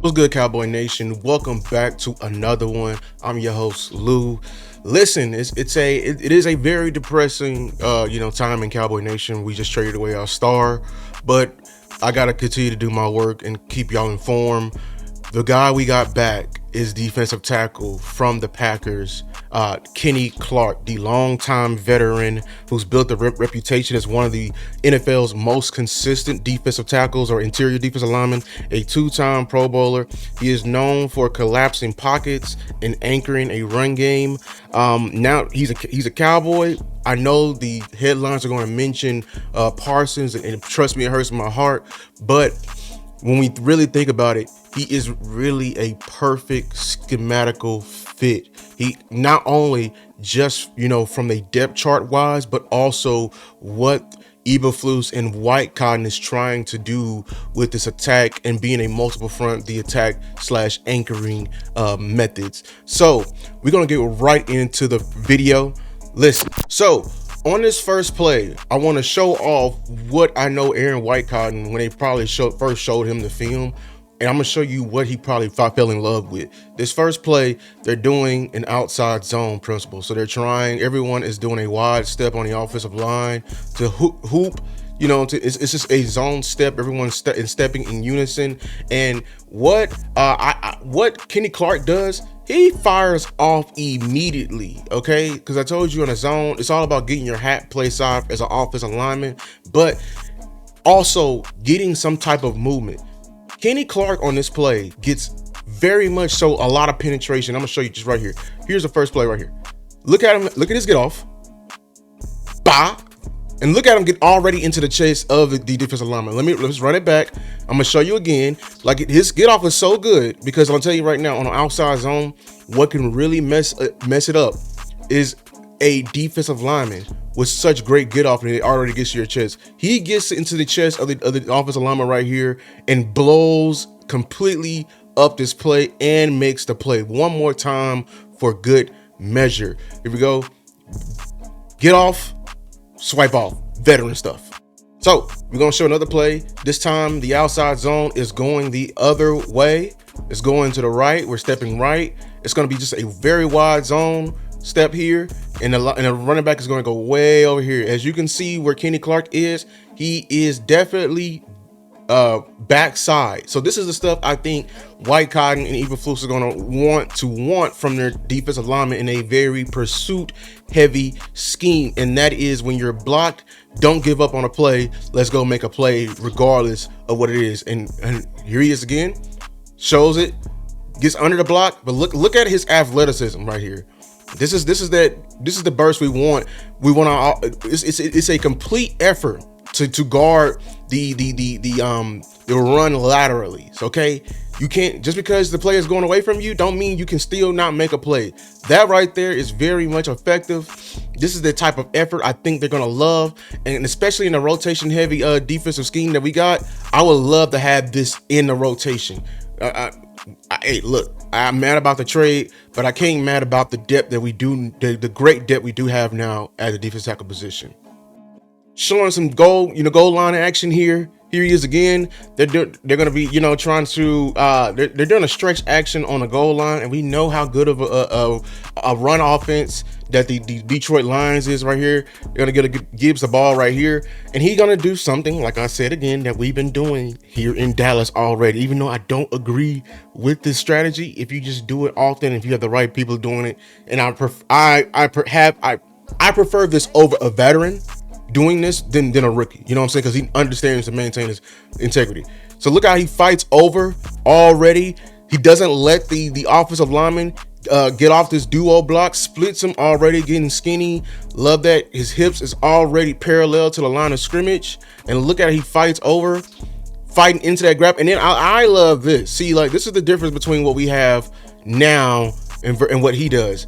What's good, Cowboy Nation? Welcome back to another one. I'm your host, Lou. Listen, it is a very depressing time in Cowboy Nation. We just traded away our star, but I gotta continue to do my work and keep y'all informed. The guy we got back is defensive tackle from the Packers, Kenny Clark, the longtime veteran who's built a reputation as one of the NFL's most consistent defensive tackles or interior defensive linemen, a two-time Pro Bowler. He is known for collapsing pockets and anchoring a run game. Now he's a Cowboy. I know the headlines are going to mention Parsons, and trust me, it hurts my heart. But when we really think about it, he is really a perfect schematical fit. He not only just, from a depth chart wise, but also what Eberflus and White Cotton is trying to do with this attack and being a multiple front, the attack / anchoring methods. So we're going to get right into the video. Listen, so on this first play, I want to show off what I know Aaron White Cotton, when they probably first showed him the film, and I'm going to show you what he probably fell in love with. This first play, they're doing an outside zone principle. So everyone is doing a wide step on the offensive line to hoop. It's just a zone step. Everyone's stepping in unison. And what Kenny Clark does, he fires off immediately, okay? Because I told you in a zone, it's all about getting your hat placed off as an offensive lineman, but also getting some type of movement. Kenny Clark on this play gets very much so a lot of penetration. I'm gonna show you just right here. Here's the first play right here. Look at him. Look at his get off. Bah. And look at him get already into the chase of the defensive lineman. Let's run it back. I'm gonna show you again. Like, his get off is so good because I'll tell you right now, on an outside zone, what can really mess it up is a defensive lineman with such great get off, and it already gets to your chest. He gets into the chest of the offensive lineman right here and blows completely up this play and makes the play. One more time for good measure. Here we go. Get off, swipe off, veteran stuff. So we're gonna show another play. This time the outside zone is going the other way. It's going to the right. We're stepping right. It's gonna be just a very wide zone step here, and the running back is going to go way over here. As you can see where Kenny Clark is, he is definitely backside. So this is the stuff I think White Cotton and Eberflus are going to want from their defensive linemen in a very pursuit heavy scheme, and that is, when you're blocked, don't give up on a play. Let's go make a play regardless of what it is. And here he is again, shows it, gets under the block, but look at his athleticism right here. This is the burst we want. It's a complete effort to guard the run laterally. Okay, you can't, just because the play is going away from you, don't mean you can still not make a play. That right there is very much effective. This is the type of effort I think they're gonna love, and especially in the rotation heavy defensive scheme that we got, I would love to have this in the rotation. Hey, look, I'm mad about the trade, but I can't mad about the depth that we do, the great depth we do have now at the defensive tackle position. Showing some goal line action here. Here he is again. They're going to be, trying to, they're doing a stretch action on the goal line, and we know how good of a run offense that the Detroit Lions is right here. They're going to get Gibbs the ball right here, and he's going to do something, like I said again, that we've been doing here in Dallas already. Even though I don't agree with this strategy, if you just do it often, if you have the right people doing it, and I prefer this over a veteran doing this than a rookie, you know what I'm saying? Because he understands to maintain his integrity. So look how he fights over already. He doesn't let the offensive lineman get off this duo block, splits him already, getting skinny. Love that. His hips is already parallel to the line of scrimmage, and look at how he fights over, fighting into that grab. And then I love this. See, like, this is the difference between what we have now and what he does.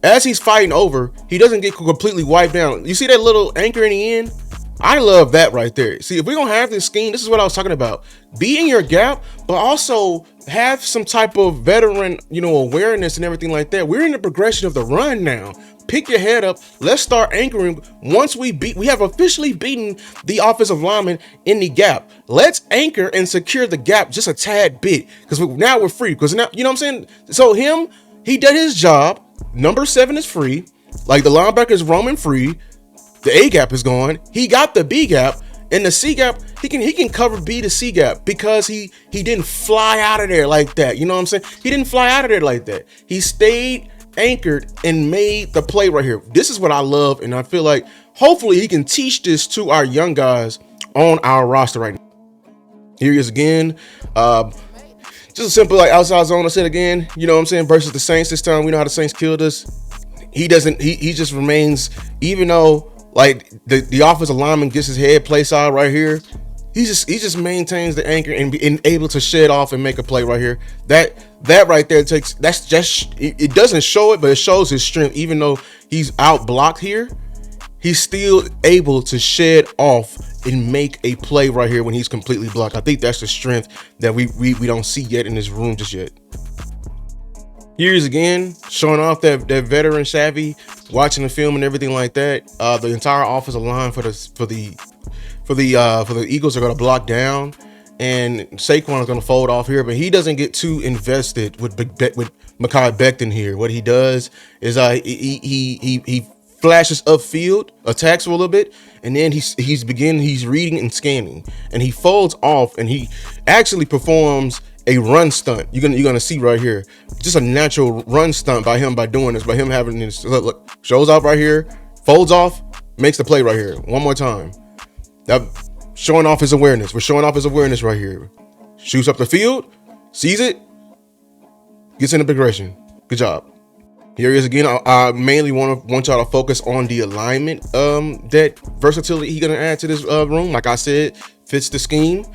As he's fighting over, he doesn't get completely wiped down. You see that little anchor in the end? I love that right there. See, if we're going to have this scheme, this is what I was talking about. Be in your gap, but also have some type of veteran, awareness and everything like that. We're in the progression of the run now. pick your head up. Let's start anchoring. Once we have officially beaten the offensive lineman in the gap. Let's anchor and secure the gap just a tad bit, because now we're free. Because now, you know what I'm saying? So he did his job. Number 7 is free. Like, the linebacker is roaming free. The A gap is gone. He got the B gap. And the C gap, he can cover B to C gap because he didn't fly out of there like that. You know what I'm saying? He didn't fly out of there like that. He stayed anchored and made the play right here. This is what I love, and I feel like hopefully he can teach this to our young guys on our roster right now. Here he is again. Just a simple like outside zone. I said again, you know what I'm saying, versus the Saints this time. We know how the Saints killed us. He just remains, even though like the offensive lineman gets his head placed out right here, he just maintains the anchor and be able to shed off and make a play right here. That right there it doesn't show it, but it shows his strength. Even though he's out blocked here, he's still able to shed off and make a play right here when he's completely blocked. I think that's the strength that we don't see yet in this room just yet. Here's again showing off that veteran savvy, watching the film and everything like that. The entire offensive line for the Eagles are going to block down, and Saquon is going to fold off here, but he doesn't get too invested with Mekhi Becton here. What he does is he flashes upfield, attacks for a little bit, and then he's reading and scanning, and he folds off, and he actually performs a run stunt. You're gonna see right here, just a natural run stunt by him doing this, by him having this. Look, shows up right here, folds off, makes the play right here. One more time. That showing off his awareness. We're showing off his awareness right here. Shoots up the field, sees it, gets in the progression. Good job. Here he is again. I mainly want y'all to focus on the alignment, that versatility he's gonna add to this room. Like I said, fits the scheme.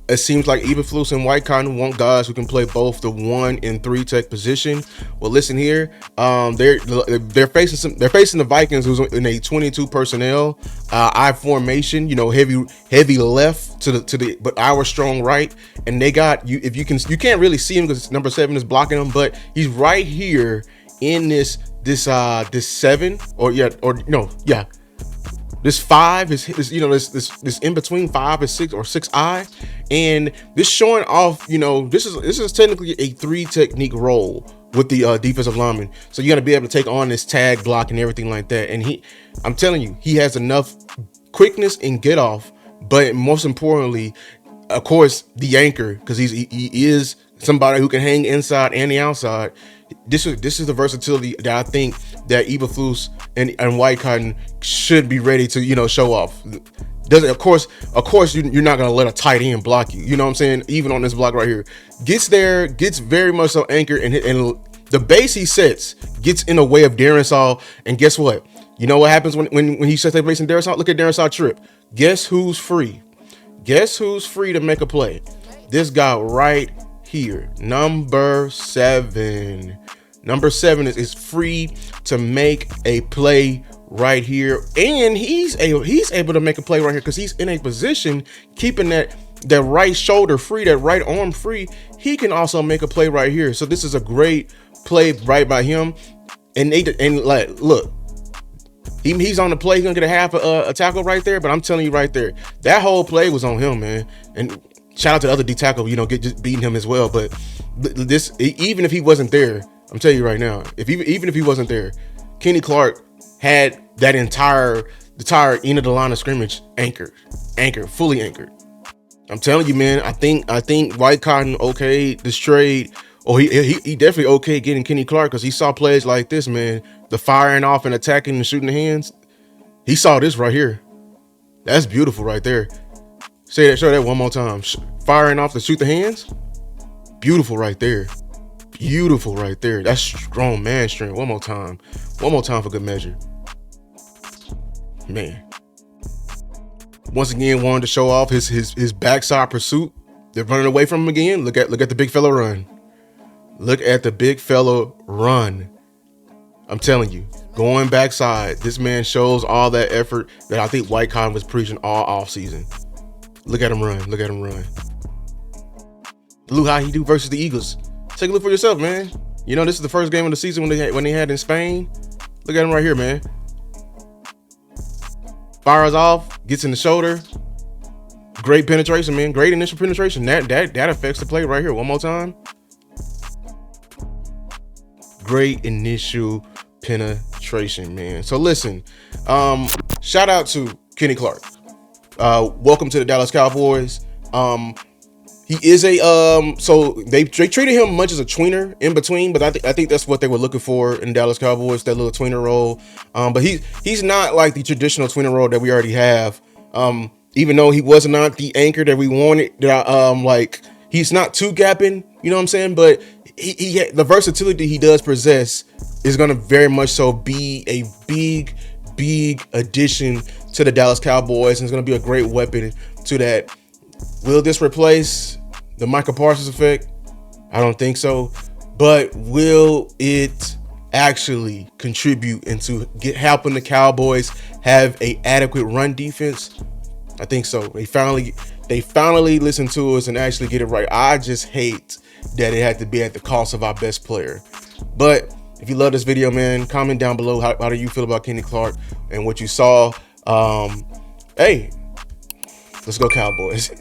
It seems like Eberflus and White Cotton want guys who can play both the 1 and 3 tech position. Well, listen here, they're facing the Vikings, who's in a 22 personnel I formation. You know, heavy left to the but our strong right, and they got you. If you can't really see him because number 7 is blocking him, but he's right here in this 7 This 5 is this in between 5 and 6 or 6I, and this showing off. You know, this is technically a 3 technique role with the defensive lineman. So you got to be able to take on this tag block and everything like that. And I'm telling you, he has enough quickness and get off, but most importantly, of course, the anchor, because he is somebody who can hang inside and the outside. This is the versatility that I think that Eberflus and White Cotton should be ready to, you know, show off. Of course, you're not gonna let a tight end block you. You know what I'm saying? Even on this block right here, gets very much so anchored, and the base he sets gets in the way of Darren. And guess what? You know what happens when he sets that base in Darren? Look at Darren trip. Guess who's free? Guess who's free to make a play? This guy right here, number 7. Number 7 is free to make a play right here, and he's able to make a play right here because he's in a position keeping that right shoulder free, that right arm free. He can also make a play right here. So this is a great play right by him. And look, he's on the play. He's gonna get a half a tackle right there. But I'm telling you right there, that whole play was on him, man. And shout out to the other D tackle, you know, just beating him as well. But this, even if he wasn't there, I'm telling you right now, even if he wasn't there, Kenny Clark had that entire end of the line of scrimmage anchored, fully anchored. I'm telling you, man. I think White Cotton okayed this trade, or he definitely okayed getting Kenny Clark because he saw plays like this, man. The firing off and attacking and shooting the hands. He saw this right here. That's beautiful right there. Show that one more time. Firing off to shoot the hands. Beautiful right there. Beautiful right there. That's strong man strength. One more time for good measure. Man. Once again, wanted to show off his backside pursuit. They're running away from him again. Look at the big fella run. Look at the big fella run. I'm telling you, going backside, this man shows all that effort that I think White Cotton was preaching all offseason. Look at him run. Look at him run. Look how he do versus the Eagles. Take a look for yourself, man. You know, this is the first game of the season when they had in Spain. Look at him right here, man. Fires off, gets in the shoulder. Great penetration, man. Great initial penetration. That affects the play right here. One more time. Great initial penetration, man. So listen, shout out to Kenny Clark. Welcome to the Dallas Cowboys. He is a so they treated him much as a tweener in between, but I think that's what they were looking for in Dallas Cowboys, that little tweener role. But he's not like the traditional tweener role that we already have. Even though he was not the anchor that we wanted, like he's not two gapping, you know what I'm saying? But he the versatility he does possess is going to very much so be a big addition to the Dallas Cowboys, and it's going to be a great weapon to that. Will this replace the Micah Parsons effect? I don't think so. But will it actually contribute into helping the Cowboys have a adequate run defense? I think so. They finally listened to us and actually get it right. I just hate that it had to be at the cost of our best player. But if you love this video, man, comment down below how do you feel about Kenny Clark and what you saw. Hey, let's go Cowboys.